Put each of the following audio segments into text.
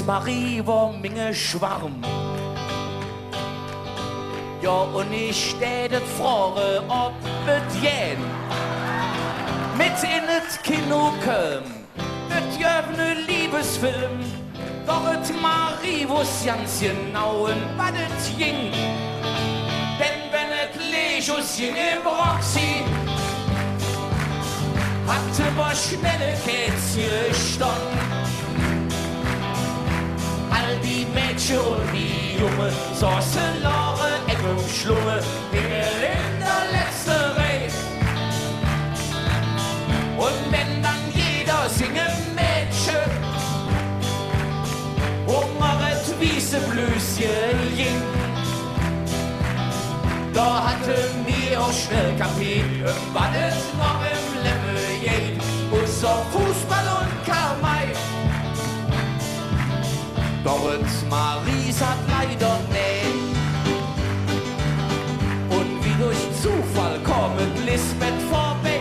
Marie war minge Schwarm. Ja, und ich städet frage, ob et jen mit in et Kino köm. Et jöbne Liebesfilm, doch et Marie wus ganz genau, was et ging. Denn wenn et Lechus ging im Roxy, hatte wir schnelle Kätzchen gestanden. All die Mädchen und die Junge saßen Lore eng im Schlunge, in der letzten Reihe. Und wenn dann jeder singe Mädchen hungeret wiese Blüschen ging, da hatte mir auch schnell kapiert, was es noch im Leben geht, außer Fußball und Karmei. Doch et Maries hat leider nicht. Und wie durch Zufall kommt Lisbeth vorbei.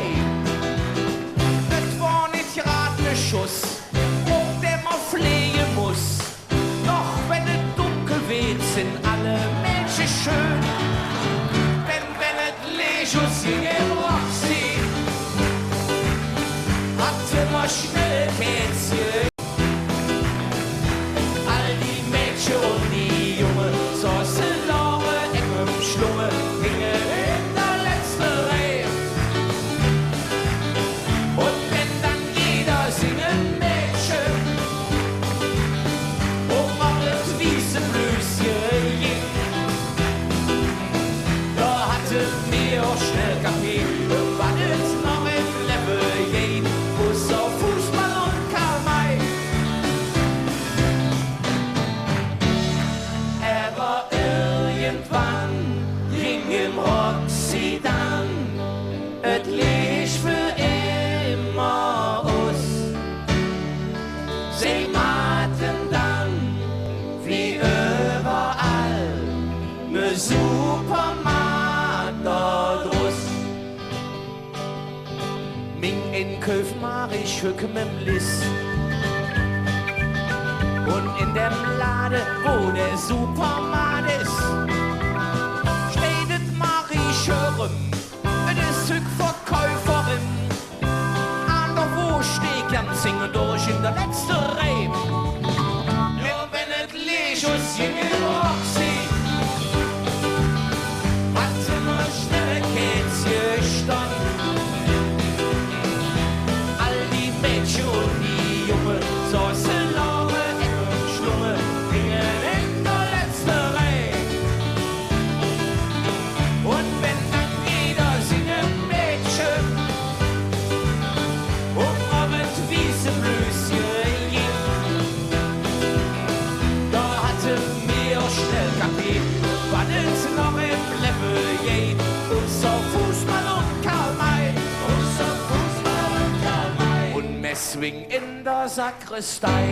Das war nicht grad ne Schuss, auf dem man fliehen muss. Doch wenn es dunkel weht, sind alle Mädchen schön. Denn wenn es Lechus ging im Roxy, hatte man schnell Kätzchen. Und die Junge saßen Lore eng im Schlunge, hingen in der letzten Reihe. Und wenn dann jeder singen Mädchen hungeret wiese Blüschen ging, da hatte mir auch schnell kapiert, was es noch im Leben geht, außer Fußball und Karmei. Irgendwann ging im Roxy dann et Licht für immer aus. Sie hatten dann wie überall ne Supermarkt da drus. Ming in Köf Marich hücken im Liss. Und in dem Lade, wo der Supermarkt ist, steht et Marie Schörem, et Stück Verkäuferin. An der wo steht ganz singen durch in der letzten Reihe. Ja, wenn et Lechus ging im Roxy, hatte man schnelle Kätzchen gestanden. All die Mädchen und die Junge saßen Lore eng im Schlunge, hingen in der letzten Reihe. Und wenn dann jeder singen Mädchen hungeret wiese Blüschen ging, da hatte mir auch schnell kapiert, was es noch im Leben geht, außer Fußball und Karmei, außer Fußball und Karmei. Und Messwing in der Sakristei.